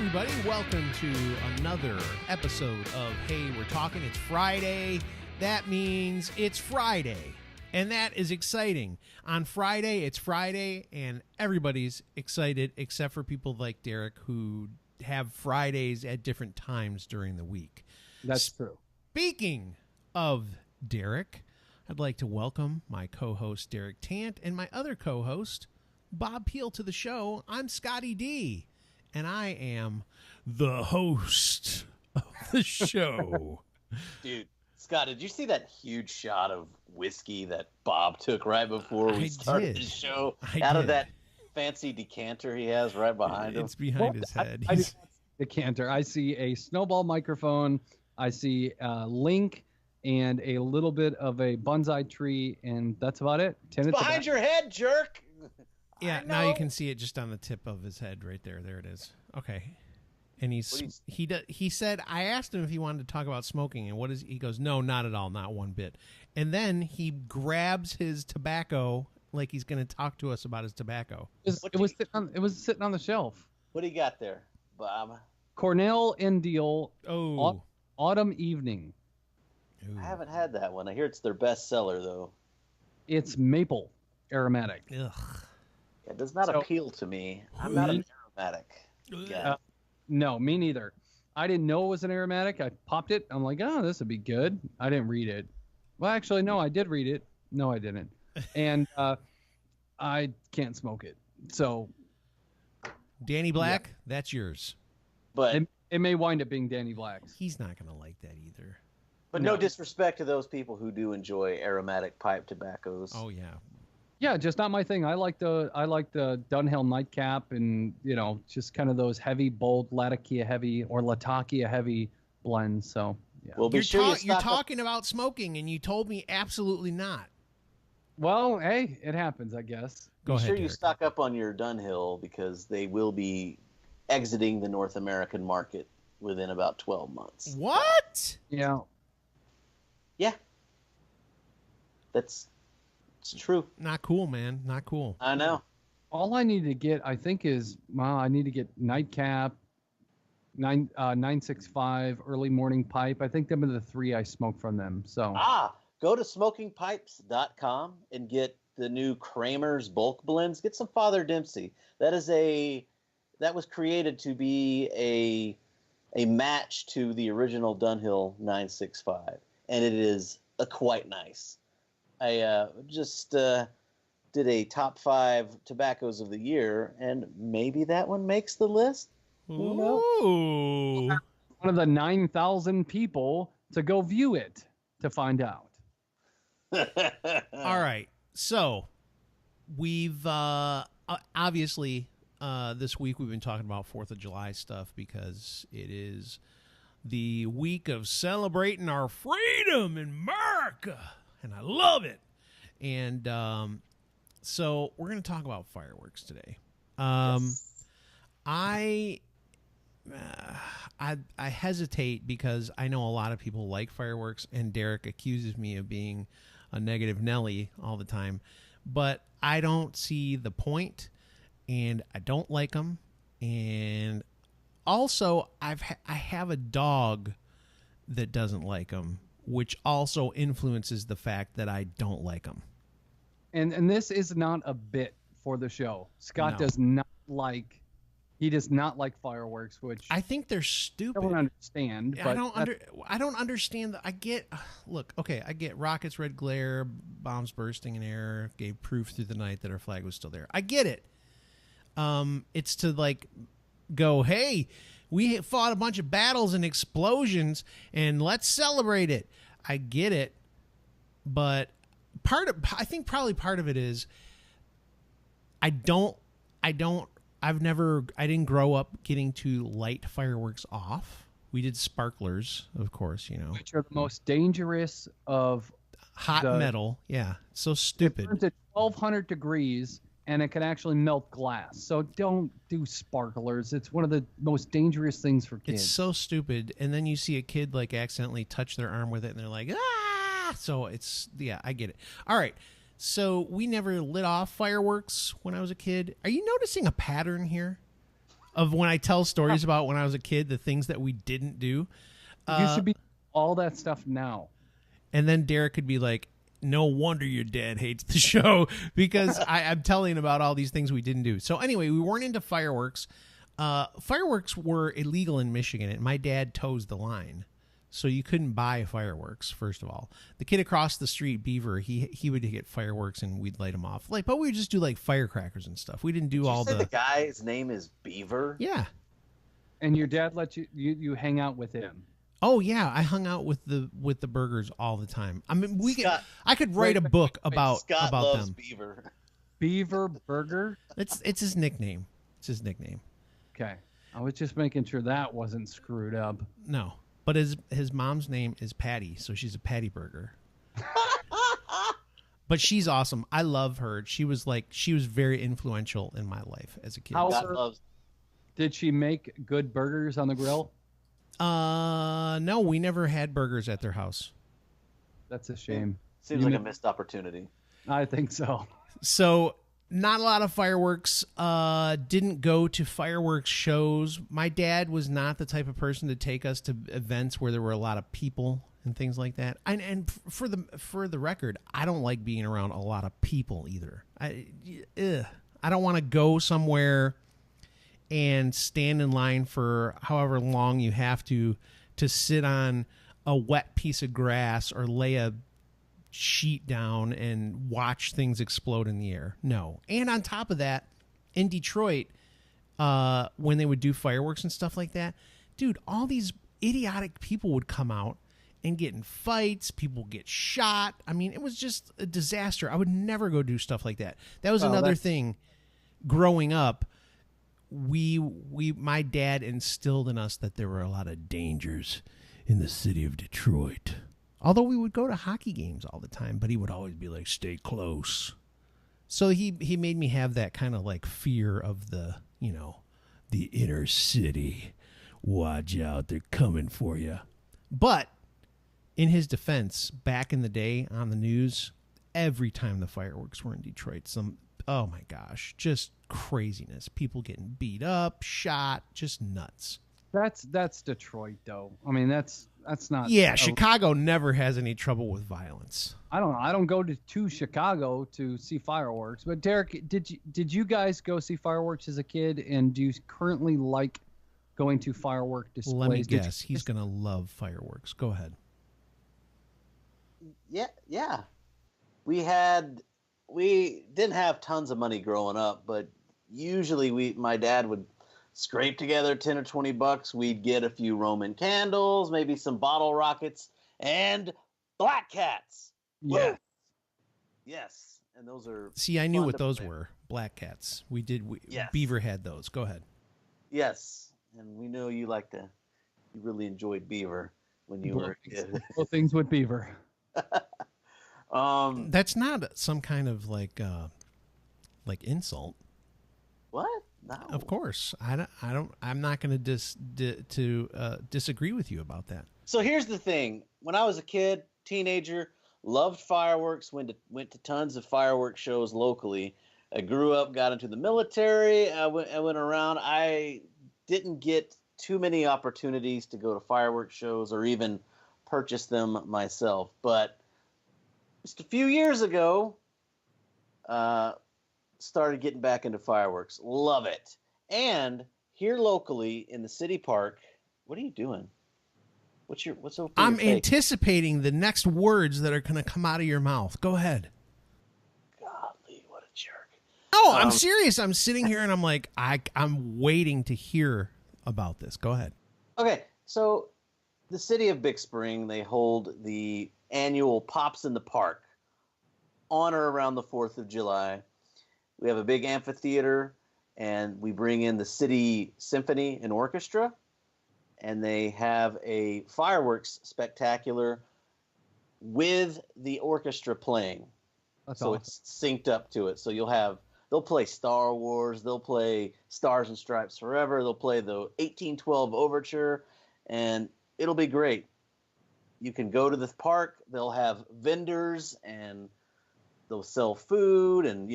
everybody. Welcome to another episode of Hey, We're Talking. It's Friday. That means it's Friday, and that is exciting. On Friday, it's Friday, and everybody's excited except for people like Derek who have Fridays at different times during the week. That's true. Speaking of Derek, I'd like to welcome my co-host Derek Tant and my other co-host Bob Peel to the show. I'm Scotty D, and I am the host of the show. Dude, Scott, did you see that huge shot of whiskey that Bob took right before we started the show? Out of that fancy decanter he has right behind him? It's behind his head. I see decanter. I see a snowball microphone. I see a Link and a little bit of a bonsai tree, and that's about it. It's behind your head, jerk! Yeah, now you can see it just on the tip of his head right there. There it is. Okay. And he said, I asked him if he wanted to talk about smoking, and he goes, no, not at all, not one bit. And then he grabs his tobacco like he's going to talk to us about his tobacco. It was sitting on the shelf. What do you got there, Bob? Cornell and Deal. Oh. Autumn Evening. Ooh. I haven't had that one. I hear it's their best seller, though. It's maple aromatic. Ugh. It does not appeal to me. I'm not an aromatic guy. No, me neither. I didn't know it was an aromatic. I popped it. I'm like, oh, this would be good. I didn't read it. Well, actually, no, I did read it. No, I didn't. And I can't smoke it. So, Danny Black, that's yours. But it may wind up being Danny Black's. He's not going to like that either. But no disrespect to those people who do enjoy aromatic pipe tobaccos. Oh, yeah. Yeah, just not my thing. I like the Dunhill Nightcap and, just kind of those heavy, bold Latakia heavy or Latakia heavy blends. So, yeah. Well, you're talking about smoking, and you told me absolutely not. Well, hey, it happens, I guess. Go ahead, Derek. you stock up on your Dunhill because they will be exiting the North American market within about 12 months. What? Yeah. Yeah. It's true. Not cool, man. Not cool. I know. All I need to get, I think, is I need to get Nightcap, 965, Early Morning Pipe. I think them are the three I smoke from them. So go to smokingpipes.com and get the new Kramer's bulk blends. Get some Father Dempsey. That was created to be a match to the original Dunhill 965, and it is quite nice. I just did a top 5 tobaccos of the year, and maybe that one makes the list. Who knows? One of the 9,000 people to go view it to find out. All right. So we've obviously this week we've been talking about 4th of July stuff because it is the week of celebrating our freedom in America. And I love it. And so we're going to talk about fireworks today. Yes. I hesitate because I know a lot of people like fireworks, and Derek accuses me of being a negative Nelly all the time. But I don't see the point, and I don't like them. And also, I have a dog that doesn't like them, which also influences the fact that I don't like them. And this is not a bit for the show. Scott does not like fireworks, which I think they're stupid. I don't understand. But I don't understand. I get rockets, red glare, bombs bursting in air, gave proof through the night that our flag was still there. I get it. It's to go, hey, we fought a bunch of battles and explosions, and let's celebrate it. I get it, but I think probably part of it is I didn't grow up getting to light fireworks off. We did sparklers, of course, which are the most dangerous of hot metal. Yeah, so stupid. It burns at 1,200 degrees. And it can actually melt glass. So don't do sparklers. It's one of the most dangerous things for kids. It's so stupid. And then you see a kid accidentally touch their arm with it, and they're like, ah! So I get it. All right. So we never lit off fireworks when I was a kid. Are you noticing a pattern here? of when I tell stories about when I was a kid, the things that we didn't do. You should be all that stuff now. And then Derek could be like, no wonder your dad hates the show, because I'm telling about all these things we didn't do. So anyway, we weren't into fireworks. Fireworks were illegal in Michigan, and my dad toes the line. So you couldn't buy fireworks, first of all. The kid across the street, Beaver, he would get fireworks and we'd light them off. But we would just do like firecrackers and stuff. We didn't do all the guy's name is Beaver? Yeah. And your dad let you hang out with him. Oh yeah, I hung out with the Burgers all the time. I mean, I could write a book about Scott loves them. Beaver. Beaver Burger? It's his nickname. It's his nickname. Okay. I was just making sure that wasn't screwed up. No. But his mom's name is Patty, so she's a Patty Burger. But she's awesome. I love her. She was very influential in my life as a kid. Did she make good burgers on the grill? No, we never had burgers at their house. That's a shame. Seems like a missed opportunity. I think so. So not a lot of fireworks. Didn't go to fireworks shows. My dad was not the type of person to take us to events where there were a lot of people and things like that. And for the record, I don't like being around a lot of people either. I don't want to go somewhere and stand in line for however long you have to sit on a wet piece of grass or lay a sheet down and watch things explode in the air. No. And on top of that, in Detroit, when they would do fireworks and stuff like that, dude, all these idiotic people would come out and get in fights. People get shot. I mean, it was just a disaster. I would never go do stuff like that. That was another thing growing up. My dad instilled in us that there were a lot of dangers in the city of Detroit. Although we would go to hockey games all the time, but he would always be like, stay close. So he made me have that kind of like fear of the inner city. Watch out, they're coming for you. But in his defense, back in the day on the news, every time the fireworks were in Detroit, oh my gosh, just craziness. People getting beat up, shot, just nuts. That's Detroit, though. I mean, that's not. Yeah, Chicago never has any trouble with violence. I don't know. I don't go to Chicago to see fireworks. But Derek, did you guys go see fireworks as a kid? And do you currently like going to firework displays? Let me guess. He's gonna love fireworks. Go ahead. Yeah. We didn't have tons of money growing up, but usually my dad would scrape together 10 or 20 bucks. We'd get a few Roman candles, maybe some bottle rockets, and Black Cats. Yeah. Yes. And those are. See, I knew what those were. Black Cats. Yes. Beaver had those. Go ahead. Yes. And we know you really enjoyed Beaver when you were a kid. Well, things with Beaver. That's not some kind of like insult. What? No. Of course, I'm not going to disagree with you about that. So here's the thing: when I was a kid, teenager, loved fireworks. Went to tons of fireworks shows locally. I grew up, got into the military. I went around. I didn't get too many opportunities to go to fireworks shows or even purchase them myself. But just a few years ago, started getting back into fireworks. Love it. And here locally in the city park, what are you doing? What's over? I'm anticipating the next words that are going to come out of your mouth. Go ahead. Golly, what a jerk. Oh, I'm serious. I'm sitting here and I'm like, I'm waiting to hear about this. Go ahead. Okay, so the city of Big Spring, they hold the annual Pops in the Park on or around the 4th of July. We have a big amphitheater, and we bring in the City Symphony and Orchestra, and they have a fireworks spectacular with the orchestra playing. That's so awesome. It's synced up to it. So they'll play Star Wars, they'll play Stars and Stripes Forever, they'll play the 1812 Overture, and it'll be great. You can go to the park, they'll have vendors, and they'll sell food and,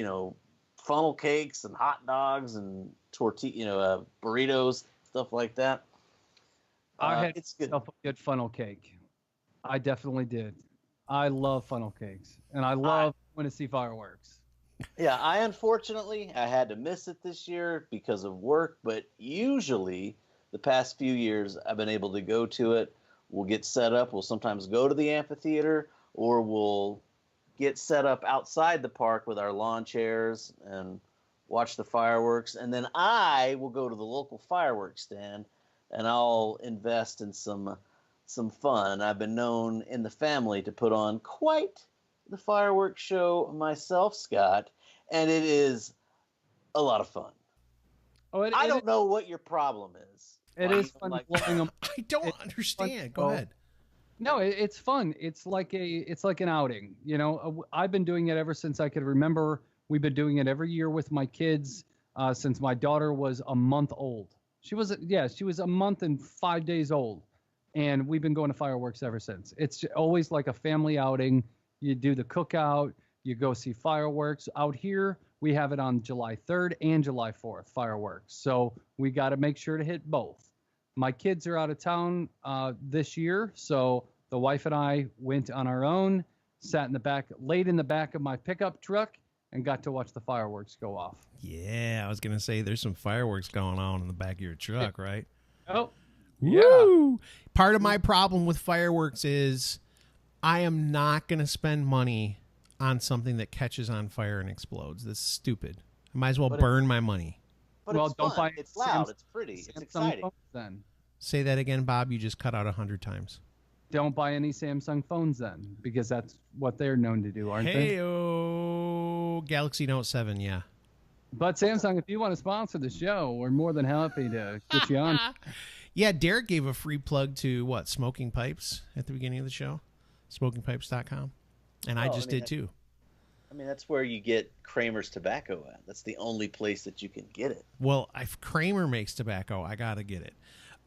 funnel cakes and hot dogs and tortilla, burritos, stuff like that. I had It's good. myself a good funnel cake. I definitely did. I love funnel cakes, and I love going to see fireworks. Yeah, unfortunately I had to miss it this year because of work, but usually the past few years I've been able to go to it. We'll get set up. We'll sometimes go to the amphitheater, or we'll get set up outside the park with our lawn chairs and watch the fireworks. And then I will go to the local fireworks stand and I'll invest in some fun. I've been known in the family to put on quite the fireworks show myself, Scott, and it is a lot of fun. Oh, I don't know what your problem is. It Why is you fun like blowing them. I don't understand. Go ahead. No, it's fun. It's like an outing. I've been doing it ever since I could remember. We've been doing it every year with my kids since my daughter was a month old. She was a month and 5 days old, and we've been going to fireworks ever since. It's always like a family outing. You do the cookout, you go see fireworks. Out here, we have it on July 3rd and July 4th, fireworks. So we got to make sure to hit both. My kids are out of town this year, so the wife and I went on our own, laid in the back of my pickup truck, and got to watch the fireworks go off. Yeah, I was going to say there's some fireworks going on in the back of your truck, right? Oh, Woo! Part of my problem with fireworks is I am not going to spend money on something that catches on fire and explodes. That's stupid. I might as well burn my money. But Well, it's don't fun. buy It's loud. It's pretty. It's Samsung exciting. phones then. Say that again, Bob. You just cut out 100 times. Don't buy any Samsung phones then, because that's what they're known to do, aren't they? Hey-o, Galaxy Note 7, yeah. But Samsung, if you want to sponsor the show, we're more than happy to get you on. Yeah, Derek gave a free plug to, Smoking Pipes at the beginning of the show? SmokingPipes.com. And I just did too. I mean, that's where you get Kramer's tobacco at. That's the only place that you can get it. Well, if Kramer makes tobacco, I got to get it.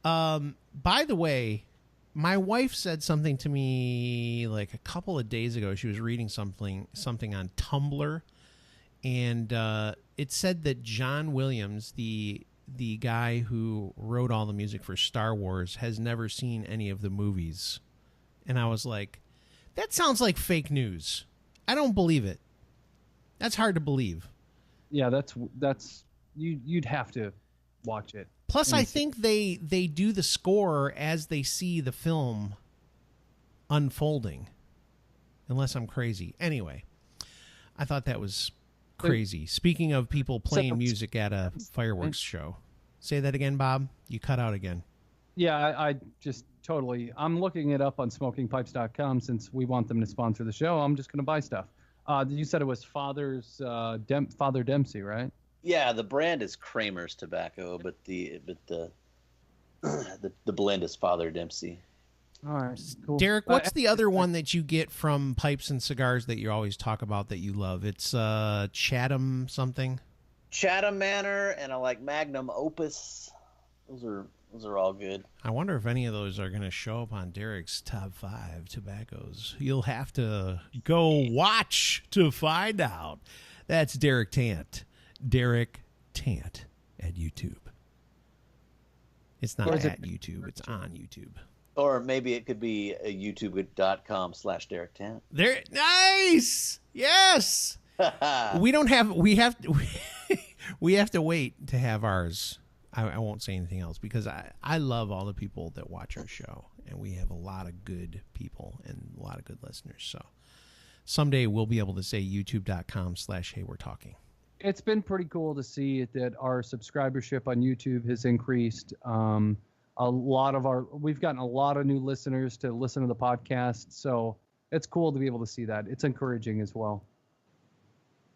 By the way, my wife said something to me like a couple of days ago. She was reading something on Tumblr, and it said that John Williams, the guy who wrote all the music for Star Wars, has never seen any of the movies. And I was like, that sounds like fake news. I don't believe it. That's hard to believe. Yeah, that's you'd have to watch it. Plus, I think they do the score as they see the film unfolding, unless I'm crazy. Anyway, I thought that was crazy. Speaking of people playing music at a fireworks show. Say that again, Bob. You cut out again. Yeah, I just totally. I'm looking it up on SmokingPipes.com since we want them to sponsor the show. I'm just going to buy stuff. You said it was Father Dempsey, right? Yeah, the brand is Kramer's tobacco, but the blend is Father Dempsey. All right, cool. Derek, what's the other one that you get from Pipes and Cigars that you always talk about that you love? It's Chatham something. Chatham Manor, and I like Magnum Opus. Those are all good. I wonder if any of those are going to show up on Derek's top 5 tobaccos. You'll have to go watch to find out. That's Derek Tant. Derek Tant at YouTube. It's not at YouTube. It's on YouTube. Or maybe it could be youtube.com/Derek Tant. There, nice. Yes. We have to wait to have ours. I won't say anything else because I love all the people that watch our show, and we have a lot of good people and a lot of good listeners. So someday we'll be able to say youtube.com/Hey We're Talking. It's been pretty cool to see that our subscribership on YouTube has increased. We've gotten a lot of new listeners to listen to the podcast, so it's cool to be able to see that. It's encouraging as well.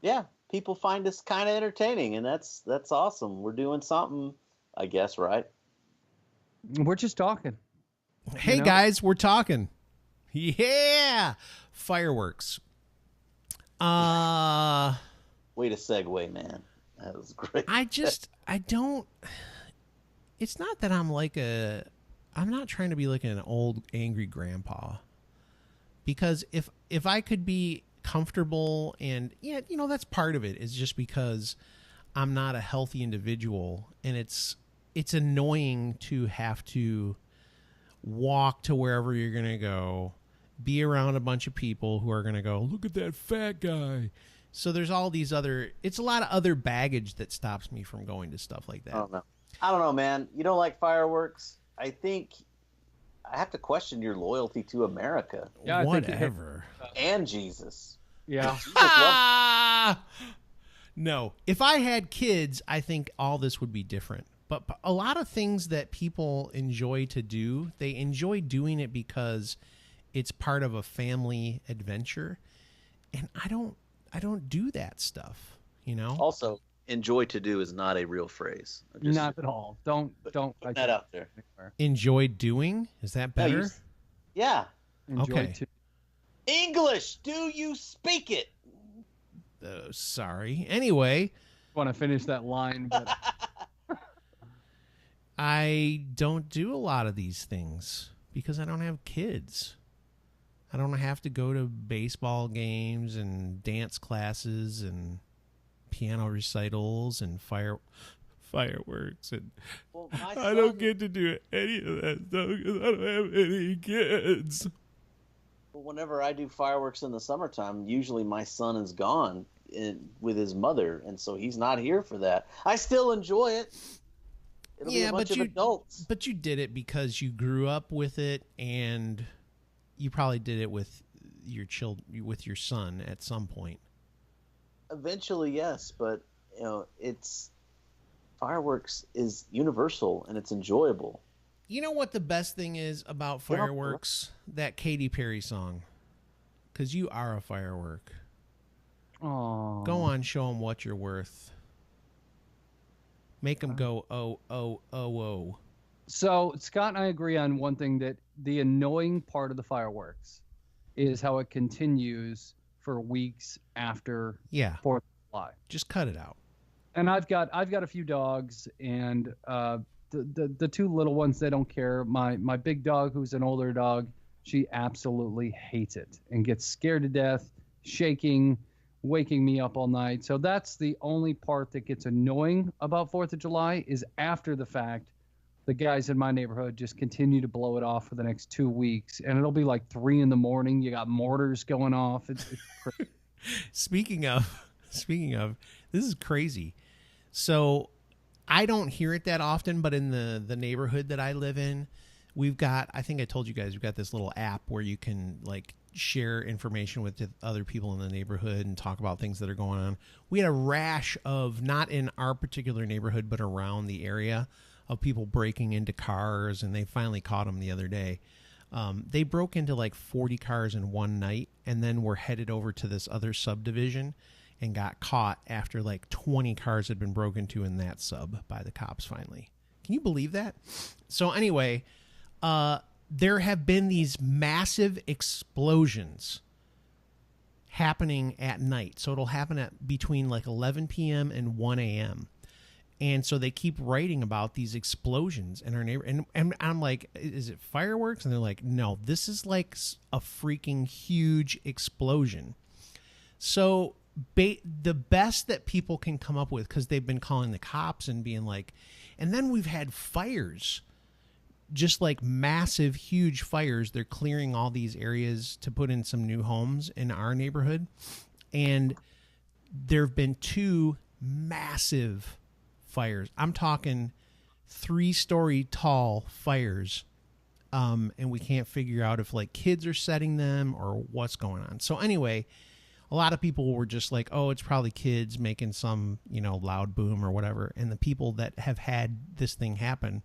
Yeah, people find us kind of entertaining, and that's awesome. We're doing something, I guess, right? We're just talking. Hey, guys, we're talking. Yeah, fireworks. Way to segue, man. That was great. I don't. It's not that I'm not trying to be like an old angry grandpa. Because if I could be comfortable, and yeah, that's part of it, is just because I'm not a healthy individual, and it's annoying to have to walk to wherever you're going to go, be around a bunch of people who are going to go, look at that fat guy. So there's all these it's a lot of other baggage that stops me from going to stuff like that. I don't know, man. You don't like fireworks? I think I have to question your loyalty to America. Yeah, whatever. And Jesus. Yeah. Jesus loved- No, if I had kids, I think all this would be different. But a lot of things that people enjoy to do, they enjoy doing it because it's part of a family adventure, and I don't do that stuff. Also, enjoy to do is not a real phrase. Not at all. Don't put that out there. Enjoy doing? Is that better? Yeah. Enjoy Okay. to. English, do you speak it? Sorry. Anyway, Want to finish that line, but I don't do a lot of these things because I don't have kids. I don't have to go to baseball games and dance classes and piano recitals and fireworks, and Well, I don't get to do any of that stuff because I don't have any kids. Whenever I do fireworks in the summertime, usually my son is gone with his mother, and so he's not here for that. I still enjoy it. It'll be a bunch of adults. But you did it because you grew up with it, and you probably did it with your with your son at some point. Eventually, yes, but fireworks is universal and it's enjoyable. You know what the best thing is about fireworks? That Katy Perry song. Because you are a firework. oh, Go on, show them what you're worth. Make them go, oh, oh, oh, oh. So Scott and I agree on one thing, that the annoying part of the fireworks is how it continues for weeks after Yeah, 4th of July. just cut it out. And I've got a few dogs, and the two little ones, they don't care. My big dog, who's an older dog, she absolutely hates it and gets scared to death, shaking, waking me up all night. So that's the only part that gets annoying about 4th of July, is after the fact, the guys in my neighborhood just continue to blow it off for the next 2 weeks, and it'll be like 3 a.m. You got mortars going off. It's crazy. Speaking of, this is crazy. So I don't hear it that often, but in the neighborhood that I live in, we've got, I think I told you guys, we've got this little app where you can like share information with the other people in the neighborhood and talk about things that are going on. We had a rash of, not in our particular neighborhood, but around the area, of people breaking into cars, and they finally caught them the other day. They broke into like 40 cars in one night, and then were headed over to this other subdivision and got caught after like 20 cars had been broken into in that sub by the cops finally. Can you believe that? So anyway, there have been these massive explosions happening at night. So it'll happen at between like 11 p.m. and 1 a.m. And so they keep writing about these explosions in our neighbor. And I'm like, is it fireworks? And they're like, no, this is like a freaking huge explosion. So the best that people can come up with, because they've been calling the cops and being like, and then we've had fires, just like massive, huge fires. They're clearing all these areas to put in some new homes in our neighborhood. And there have been 2 massive fires. I'm talking 3-story tall fires. And we can't figure out if like kids are setting them or what's going on. So anyway, a lot of people were just like, oh, it's probably kids making some, loud boom or whatever. And the people that have had this thing happen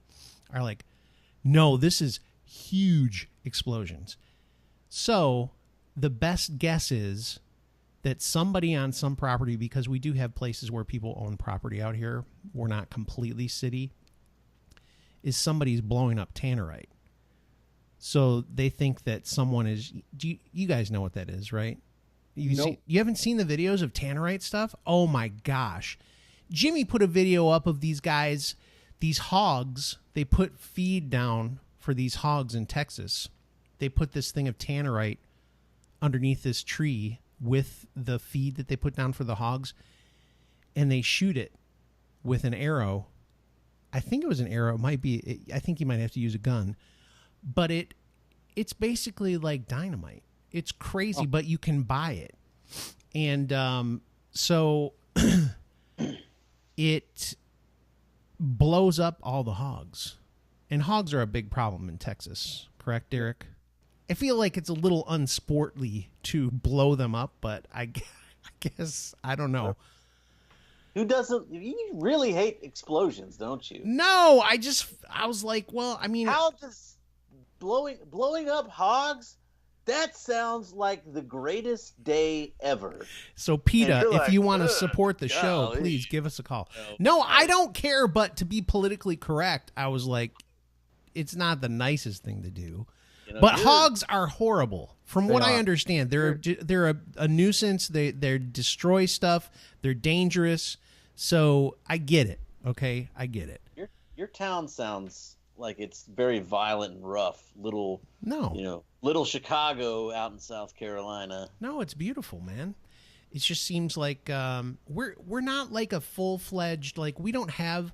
are like, no, this is huge explosions. So the best guess is that somebody on some property, because we do have places where people own property out here, we're not completely city, is somebody's blowing up tannerite. So they think that someone is, you guys know what that is, right? You haven't seen the videos of tannerite stuff? Oh my gosh. Jimmy put a video up of these guys, these hogs. They put feed down for these hogs in Texas. They put this thing of tannerite underneath this tree with the feed that they put down for the hogs, and they shoot it with an arrow. I think it was an arrow. It might be. I think you might have to use a gun, but it's basically like dynamite. It's crazy, but you can buy it, and so it blows up all the hogs, and hogs are a big problem in Texas. Correct, Derek? I feel like it's a little unsportly to blow them up, but I guess I don't know. Who doesn't? You really hate explosions, don't you? No, I was like, well, I mean, How does blowing up hogs? That sounds like the greatest day ever. so PETA, you're if like, you want to "Ugh, support the show, golly." please give us a call. No, I don't care, but to be politically correct, I was like, it's not the nicest thing to do. You know, But you're- hogs are horrible. From what I are. understand, they're a nuisance. They destroy stuff. They're dangerous. So I get it. Okay, I get it. Your town sounds like it's very violent and rough. Little Chicago out in South Carolina. No, it's beautiful, man. It just seems like we're not like a full-fledged, like we don't have.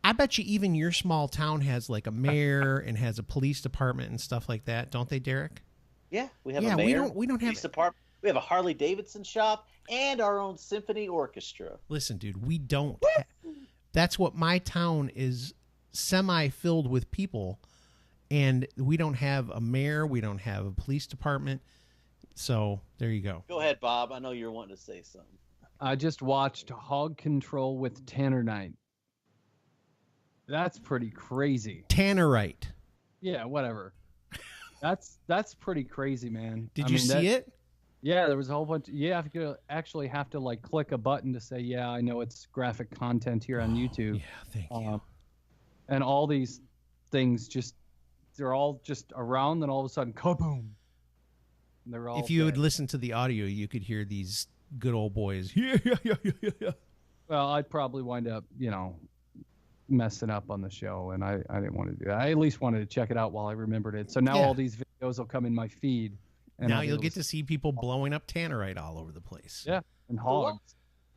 I bet you even your small town has like a mayor and has a police department and stuff like that, don't they, Derek? Yeah, we have Yeah, a mayor. we don't have. police department. We have a Harley Davidson shop and our own symphony orchestra. Listen, dude, we don't. That's what my town is, semi-filled with people, and we don't have a mayor. We don't have a police department. So there you go. Go ahead, Bob. I know you're wanting to say something. I just watched Hog Control with Tannerite. That's pretty crazy. Tannerite. Yeah, whatever. That's pretty crazy, man. Did you see it? Yeah, there was a whole bunch. You have to actually have to like click a button to say, yeah, I know it's graphic content here on YouTube. Yeah, thank you. And all these things they're all just around, then all of a sudden, kaboom. And they're all If you would dead. listen to the audio, you could hear these good old boys. Yeah. Well, I'd probably wind up, messing up on the show, and I didn't want to do that. I at least wanted to check it out while I remembered it. So now Yeah. all these videos will come in my feed. And Now I'll be you'll able get to see people blowing up tannerite all over the place. Yeah, and So what- hogs.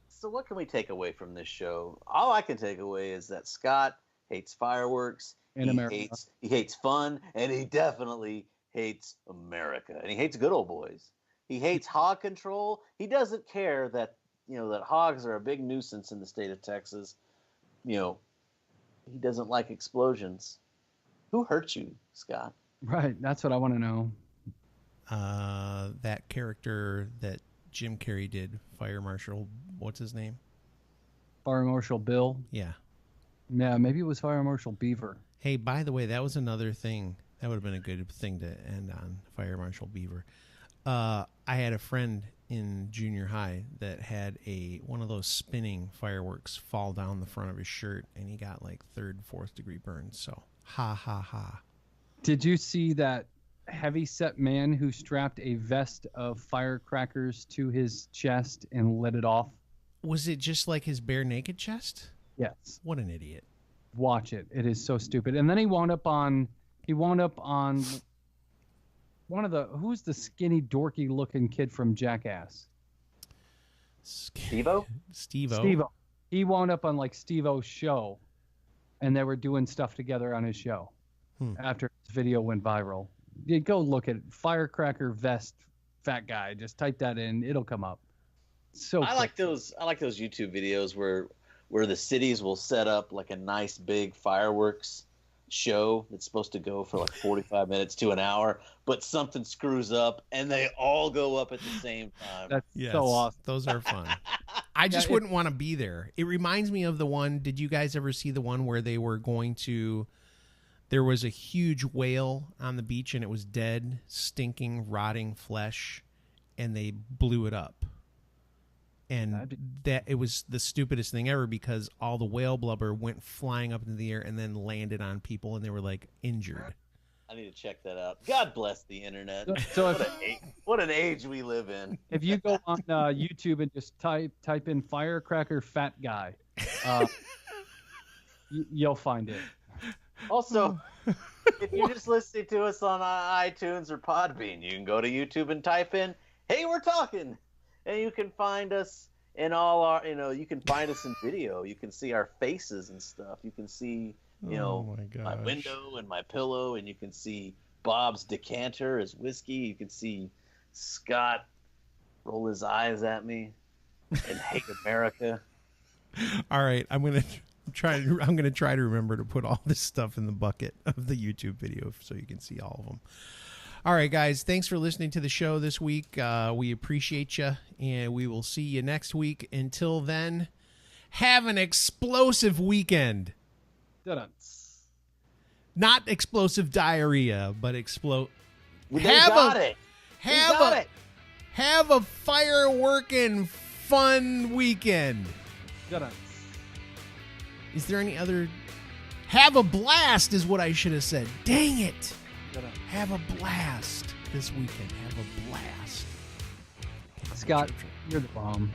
So what can we take away from this show? All I can take away is that Scott hates fireworks. In America. He hates fun, and he definitely hates America, and he hates good old boys. He hates hog control. He doesn't care that that hogs are a big nuisance in the state of Texas. He doesn't like explosions. Who hurt you, Scott? Right, that's what I want to know. That character that Jim Carrey did, Fire Marshal, what's his name? Fire Marshal Bill. Yeah. Yeah, maybe it was Fire Marshal Beaver. Hey, by the way, that was another thing. That would have been a good thing to end on, Fire Marshal Beaver. I had a friend in junior high that had one of those spinning fireworks fall down the front of his shirt, and he got like 3rd, 4th degree burns. So, ha, ha, ha. Did you see that heavy-set man who strapped a vest of firecrackers to his chest and lit it off? Was it just like his bare naked chest? Yes. What an idiot. Watch it. It is so stupid. And then he wound up on one of who's the skinny, dorky looking kid from Jackass? Steve-O? Steve-O. Steve-O. He wound up on like Steve-O's show, and they were doing stuff together on his show after his video went viral. You go look at firecracker vest fat guy. Just type that in. It'll come up. So I like those YouTube videos where the cities will set up like a nice big fireworks show that's supposed to go for like 45 minutes to an hour, but something screws up and they all go up at the same time. That's Yes, so awesome. those are fun. I just it- wouldn't want to be there. It reminds me of the one. Did you guys ever see the one where they were going to? There was a huge whale on the beach and it was dead, stinking, rotting flesh, and they blew it up. And that it was the stupidest thing ever because all the whale blubber went flying up into the air and then landed on people and they were like injured. I need to check that out. God bless the internet. So What an age we live in. if you go on YouTube and just type in firecracker fat guy, you'll find it. Also, if you're just listening to us on iTunes or Podbean, you can go to YouTube and type in, hey, we're talking. And you can find us in all our, you can find us in video. You can see our faces and stuff. You can see, Oh my my gosh. window and my pillow, and you can see Bob's decanter, his whiskey. You can see Scott roll his eyes at me and hate America. All right, I'm gonna try to remember to put all this stuff in the bucket of the YouTube video so you can see all of them. All right, guys, thanks for listening to the show this week. We appreciate you, and we will see you next week. Until then, have an explosive weekend. Dun-dun. Not explosive diarrhea, but explode. They got it. Have a fireworking fun weekend. Dun-dun. Is there any other? Have a blast is what I should have said. Dang it. Dun-dun. Have a blast this weekend. Have a blast. Scott, you're the bomb.